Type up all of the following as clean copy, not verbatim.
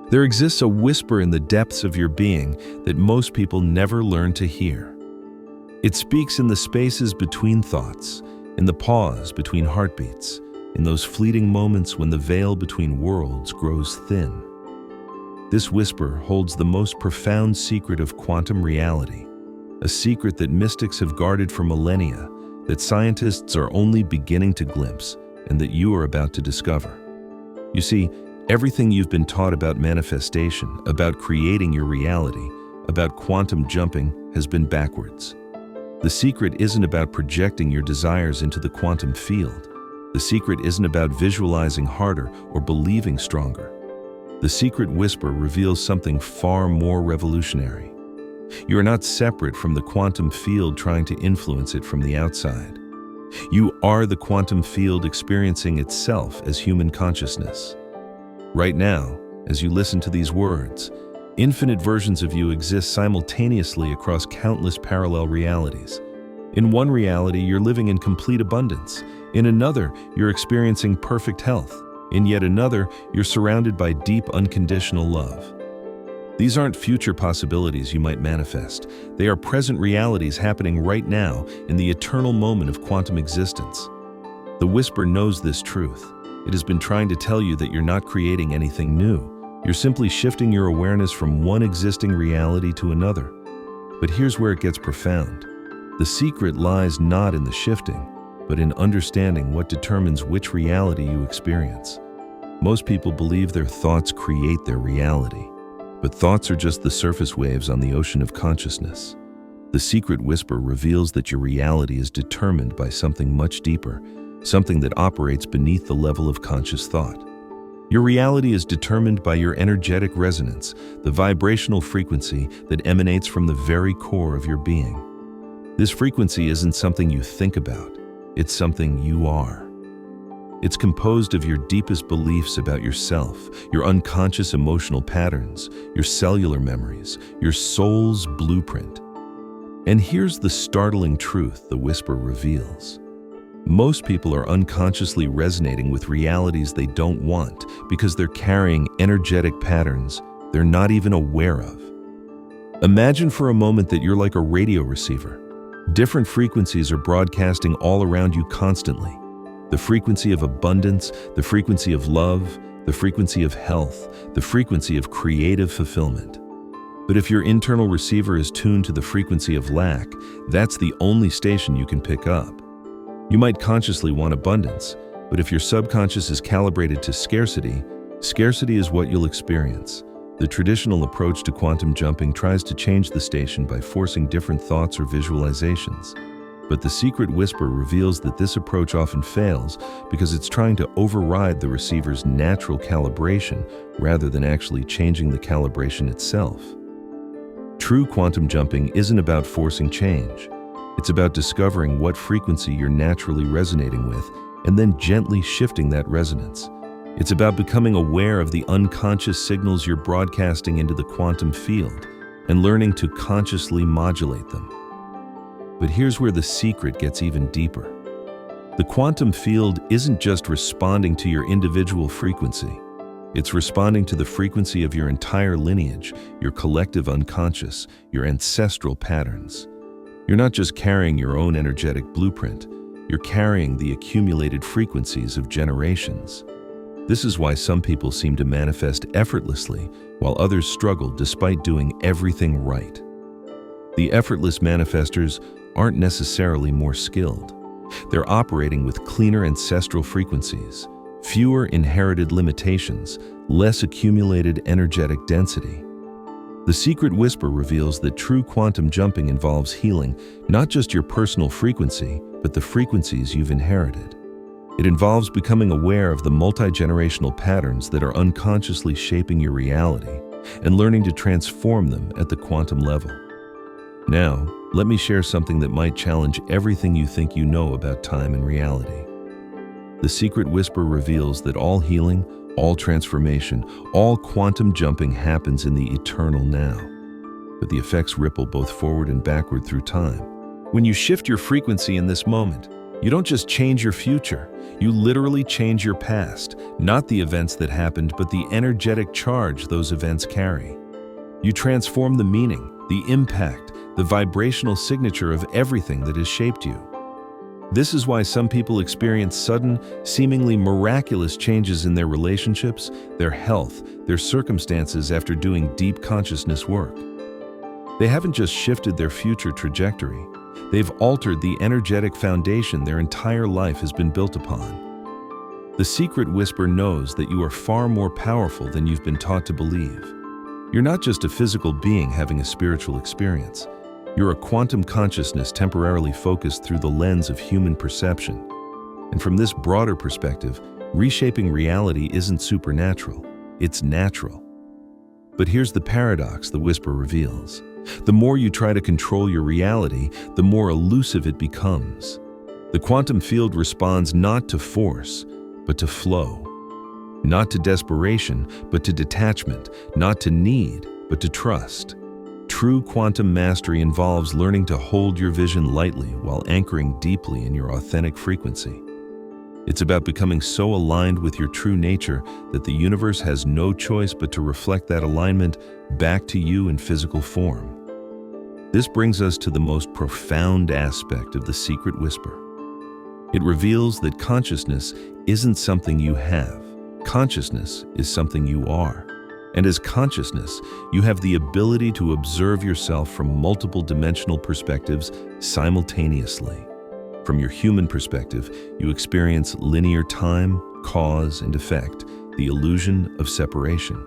There exists a whisper in the depths of your being that most people never learn to hear. It speaks in the spaces between thoughts, in the pause between heartbeats, in those fleeting moments when the veil between worlds grows thin. This whisper holds the most profound secret of quantum reality, a secret that mystics have guarded for millennia, that scientists are only beginning to glimpse, and that you are about to discover. You see, everything you've been taught about manifestation, about creating your reality, about quantum jumping has been backwards. The secret isn't about projecting your desires into the quantum field. The secret isn't about visualizing harder or believing stronger. The secret whisper reveals something far more revolutionary. You are not separate from the quantum field trying to influence it from the outside. You are the quantum field experiencing itself as human consciousness. Right now, as you listen to these words, infinite versions of you exist simultaneously across countless parallel realities. In one reality, you're living in complete abundance. In another, you're experiencing perfect health. In yet another, you're surrounded by deep, unconditional love. These aren't future possibilities you might manifest. They are present realities happening right now in the eternal moment of quantum existence. The whisper knows this truth. It has been trying to tell you that you're not creating anything new. You're simply shifting your awareness from one existing reality to another. But here's where it gets profound. The secret lies not in the shifting, but in understanding what determines which reality you experience. Most people believe their thoughts create their reality, but thoughts are just the surface waves on the ocean of consciousness. The secret whisper reveals that your reality is determined by something much deeper, something that operates beneath the level of conscious thought. Your reality is determined by your energetic resonance, the vibrational frequency that emanates from the very core of your being. This frequency isn't something you think about. It's something you are. It's composed of your deepest beliefs about yourself, your unconscious emotional patterns, your cellular memories, your soul's blueprint. And here's the startling truth the whisper reveals. Most people are unconsciously resonating with realities they don't want because they're carrying energetic patterns they're not even aware of. Imagine for a moment that you're like a radio receiver. Different frequencies are broadcasting all around you constantly. The frequency of abundance, the frequency of love, the frequency of health, the frequency of creative fulfillment. But if your internal receiver is tuned to the frequency of lack, that's the only station you can pick up. You might consciously want abundance, but if your subconscious is calibrated to scarcity, scarcity is what you'll experience. The traditional approach to quantum jumping tries to change the station by forcing different thoughts or visualizations. But the secret whisper reveals that this approach often fails because it's trying to override the receiver's natural calibration rather than actually changing the calibration itself. True quantum jumping isn't about forcing change. It's about discovering what frequency you're naturally resonating with and then gently shifting that resonance. It's about becoming aware of the unconscious signals you're broadcasting into the quantum field and learning to consciously modulate them. But here's where the secret gets even deeper. The quantum field isn't just responding to your individual frequency. It's responding to the frequency of your entire lineage, your collective unconscious, your ancestral patterns. You're not just carrying your own energetic blueprint, you're carrying the accumulated frequencies of generations. This is why some people seem to manifest effortlessly, while others struggle despite doing everything right. The effortless manifestors aren't necessarily more skilled. They're operating with cleaner ancestral frequencies, fewer inherited limitations, less accumulated energetic density. The secret whisper reveals that true quantum jumping involves healing not just your personal frequency, but the frequencies you've inherited. It involves becoming aware of the multi-generational patterns that are unconsciously shaping your reality and learning to transform them at the quantum level. Now, let me share something that might challenge everything you think you know about time and reality. The secret whisper reveals that all healing, all transformation, all quantum jumping happens in the eternal now. But the effects ripple both forward and backward through time. When you shift your frequency in this moment, You don't just change your future, you literally change your past, not the events that happened, but the energetic charge those events carry. You transform the meaning, the impact, the vibrational signature of everything that has shaped you. This is why some people experience sudden, seemingly miraculous changes in their relationships, their health, their circumstances after doing deep consciousness work. They haven't just shifted their future trajectory, they've altered the energetic foundation their entire life has been built upon. The secret whisper knows that you are far more powerful than you've been taught to believe. You're not just a physical being having a spiritual experience. You're a quantum consciousness temporarily focused through the lens of human perception. And from this broader perspective, reshaping reality isn't supernatural, it's natural. But here's the paradox the whisper reveals. The more you try to control your reality, the more elusive it becomes. The quantum field responds not to force, but to flow. Not to desperation, but to detachment. Not to need, but to trust. True quantum mastery involves learning to hold your vision lightly while anchoring deeply in your authentic frequency. It's about becoming so aligned with your true nature that the universe has no choice but to reflect that alignment back to you in physical form. This brings us to the most profound aspect of the secret whisper. It reveals that consciousness isn't something you have. Consciousness is something you are. And as consciousness, you have the ability to observe yourself from multiple dimensional perspectives simultaneously. From your human perspective, you experience linear time, cause, and effect, the illusion of separation.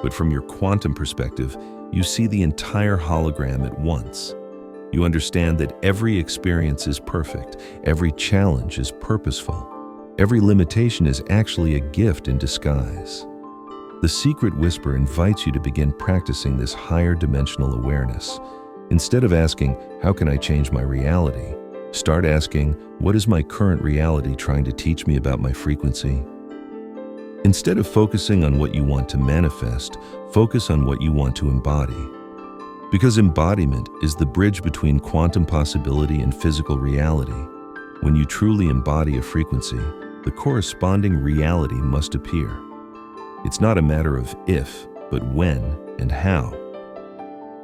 But from your quantum perspective, you see the entire hologram at once. You understand that every experience is perfect, every challenge is purposeful, every limitation is actually a gift in disguise. The secret whisper invites you to begin practicing this higher dimensional awareness. Instead of asking, "How can I change my reality?" start asking, "What is my current reality trying to teach me about my frequency?" Instead of focusing on what you want to manifest, focus on what you want to embody. Because embodiment is the bridge between quantum possibility and physical reality. When you truly embody a frequency, the corresponding reality must appear. It's not a matter of if, but when and how.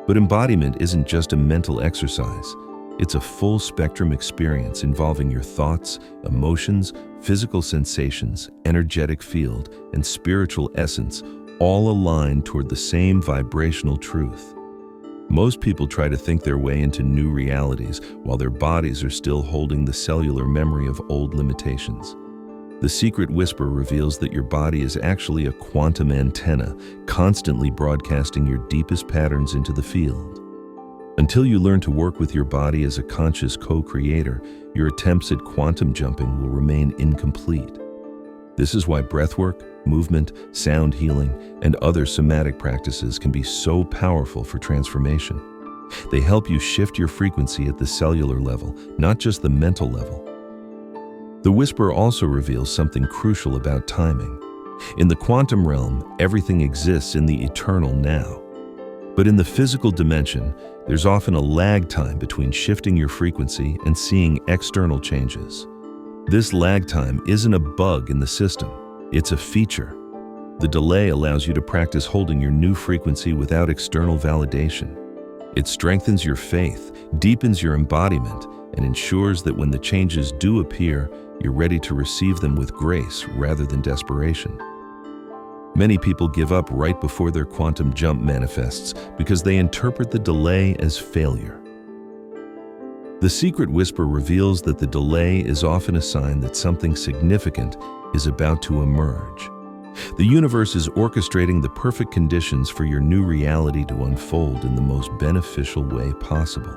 But embodiment isn't just a mental exercise. It's a full spectrum experience involving your thoughts, emotions, physical sensations, energetic field, and spiritual essence, all aligned toward the same vibrational truth. Most people try to think their way into new realities while their bodies are still holding the cellular memory of old limitations. The secret whisper reveals that your body is actually a quantum antenna, constantly broadcasting your deepest patterns into the field. Until you learn to work with your body as a conscious co-creator, your attempts at quantum jumping will remain incomplete. This is why breathwork, movement, sound healing, and other somatic practices can be so powerful for transformation. They help you shift your frequency at the cellular level, not just the mental level. The whisper also reveals something crucial about timing. In the quantum realm, everything exists in the eternal now. But in the physical dimension, there's often a lag time between shifting your frequency and seeing external changes. This lag time isn't a bug in the system, it's a feature. The delay allows you to practice holding your new frequency without external validation. It strengthens your faith, deepens your embodiment, and ensures that when the changes do appear, you're ready to receive them with grace rather than desperation. Many people give up right before their quantum jump manifests because they interpret the delay as failure. The secret whisper reveals that the delay is often a sign that something significant is about to emerge. The universe is orchestrating the perfect conditions for your new reality to unfold in the most beneficial way possible.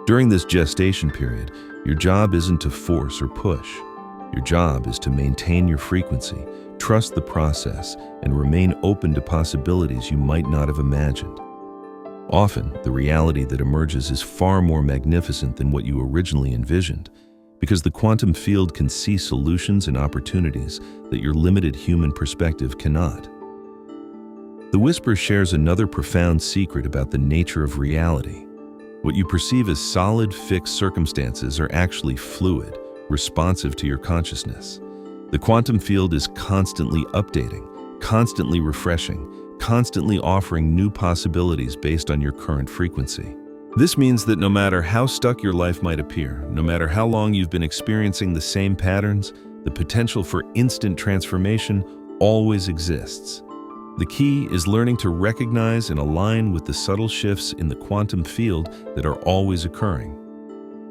During this gestation period, your job isn't to force or push. Your job is to maintain your frequency, trust the process, and remain open to possibilities you might not have imagined. Often, the reality that emerges is far more magnificent than what you originally envisioned, because the quantum field can see solutions and opportunities that your limited human perspective cannot. The whisper shares another profound secret about the nature of reality. What you perceive as solid, fixed circumstances are actually fluid, responsive to your consciousness. The quantum field is constantly updating, constantly refreshing, constantly offering new possibilities based on your current frequency. This means that no matter how stuck your life might appear, no matter how long you've been experiencing the same patterns, the potential for instant transformation always exists. The key is learning to recognize and align with the subtle shifts in the quantum field that are always occurring.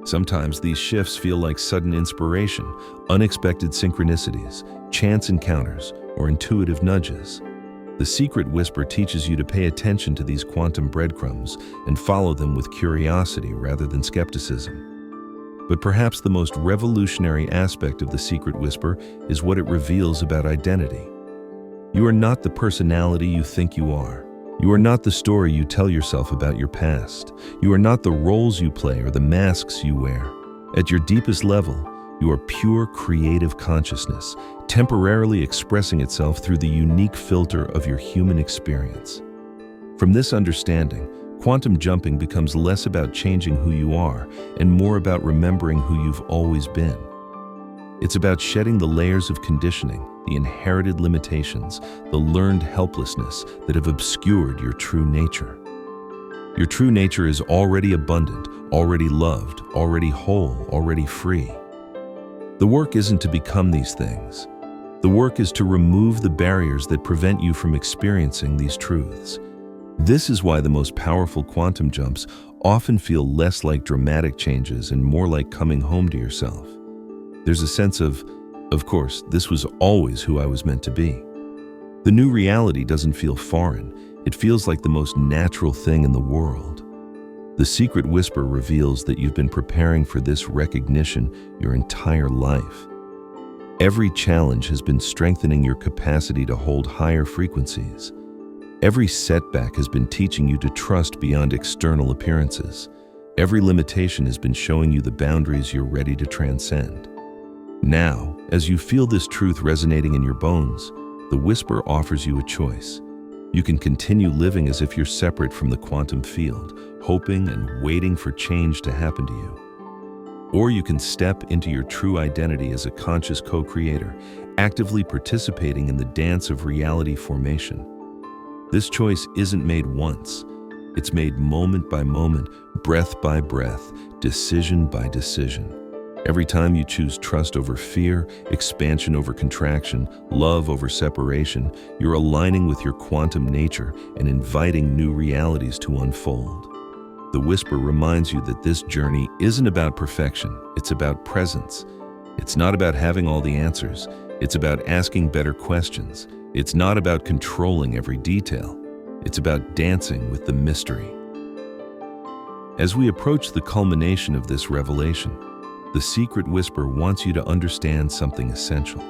Sometimes these shifts feel like sudden inspiration, unexpected synchronicities, chance encounters, or intuitive nudges. The secret whisper teaches you to pay attention to these quantum breadcrumbs and follow them with curiosity rather than skepticism. But perhaps the most revolutionary aspect of the secret whisper is what it reveals about identity. You are not the personality you think you are. You are not the story you tell yourself about your past. You are not the roles you play or the masks you wear. At your deepest level, you are pure creative consciousness, temporarily expressing itself through the unique filter of your human experience. From this understanding, quantum jumping becomes less about changing who you are and more about remembering who you've always been. It's about shedding the layers of conditioning, the inherited limitations, the learned helplessness that have obscured your true nature. Your true nature is already abundant, already loved, already whole, already free. The work isn't to become these things. The work is to remove the barriers that prevent you from experiencing these truths. This is why the most powerful quantum jumps often feel less like dramatic changes and more like coming home to yourself. There's a sense of course, this was always who I was meant to be. The new reality doesn't feel foreign. It feels like the most natural thing in the world. The secret whisper reveals that you've been preparing for this recognition your entire life. Every challenge has been strengthening your capacity to hold higher frequencies. Every setback has been teaching you to trust beyond external appearances. Every limitation has been showing you the boundaries you're ready to transcend. Now, as you feel this truth resonating in your bones, the whisper offers you a choice. You can continue living as if you're separate from the quantum field, hoping and waiting for change to happen to you. Or you can step into your true identity as a conscious co-creator, actively participating in the dance of reality formation. This choice isn't made once. It's made moment by moment, breath by breath, decision by decision. Every time you choose trust over fear, expansion over contraction, love over separation, you're aligning with your quantum nature and inviting new realities to unfold. The whisper reminds you that this journey isn't about perfection, it's about presence. It's not about having all the answers, it's about asking better questions. It's not about controlling every detail, it's about dancing with the mystery. As we approach the culmination of this revelation, the secret whisper wants you to understand something essential.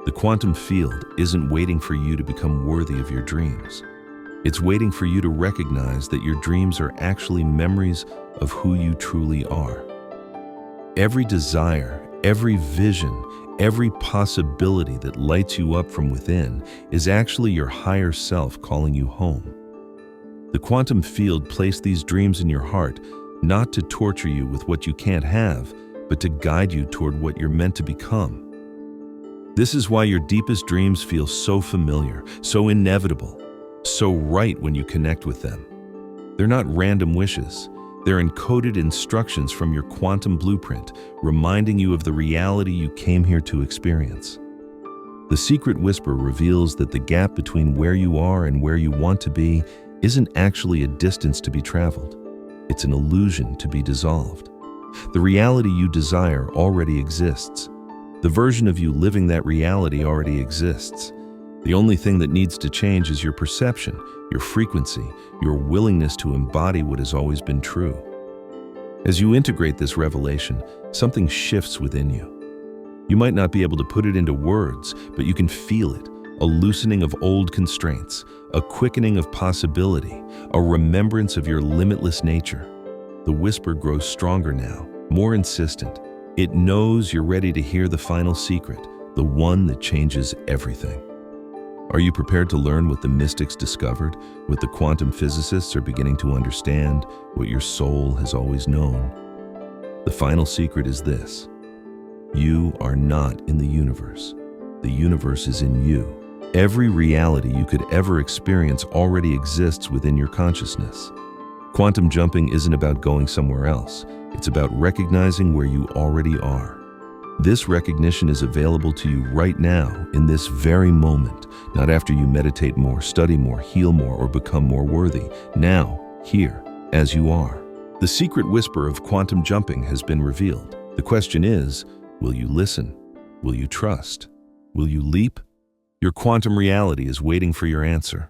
The quantum field isn't waiting for you to become worthy of your dreams. It's waiting for you to recognize that your dreams are actually memories of who you truly are. Every desire, every vision, every possibility that lights you up from within is actually your higher self calling you home. The quantum field placed these dreams in your heart, not to torture you with what you can't have, but to guide you toward what you're meant to become. This is why your deepest dreams feel so familiar, so inevitable, so right when you connect with them. They're not random wishes. They're encoded instructions from your quantum blueprint, reminding you of the reality you came here to experience. The secret whisper reveals that the gap between where you are and where you want to be isn't actually a distance to be traveled. It's an illusion to be dissolved. The reality you desire already exists. The version of you living that reality already exists. The only thing that needs to change is your perception, your frequency, your willingness to embody what has always been true. As you integrate this revelation, something shifts within you. You might not be able to put it into words, but you can feel it, a loosening of old constraints, a quickening of possibility, a remembrance of your limitless nature. The whisper grows stronger now, more insistent. It knows you're ready to hear the final secret, the one that changes everything. Are you prepared to learn what the mystics discovered, what the quantum physicists are beginning to understand, what your soul has always known? The final secret is this: you are not in the universe. The universe is in you. Every reality you could ever experience already exists within your consciousness. Quantum jumping isn't about going somewhere else. It's about recognizing where you already are. This recognition is available to you right now, in this very moment, not after you meditate more, study more, heal more, or become more worthy. Now, here, as you are. The secret whisper of quantum jumping has been revealed. The question is, will you listen? Will you trust? Will you leap? Your quantum reality is waiting for your answer.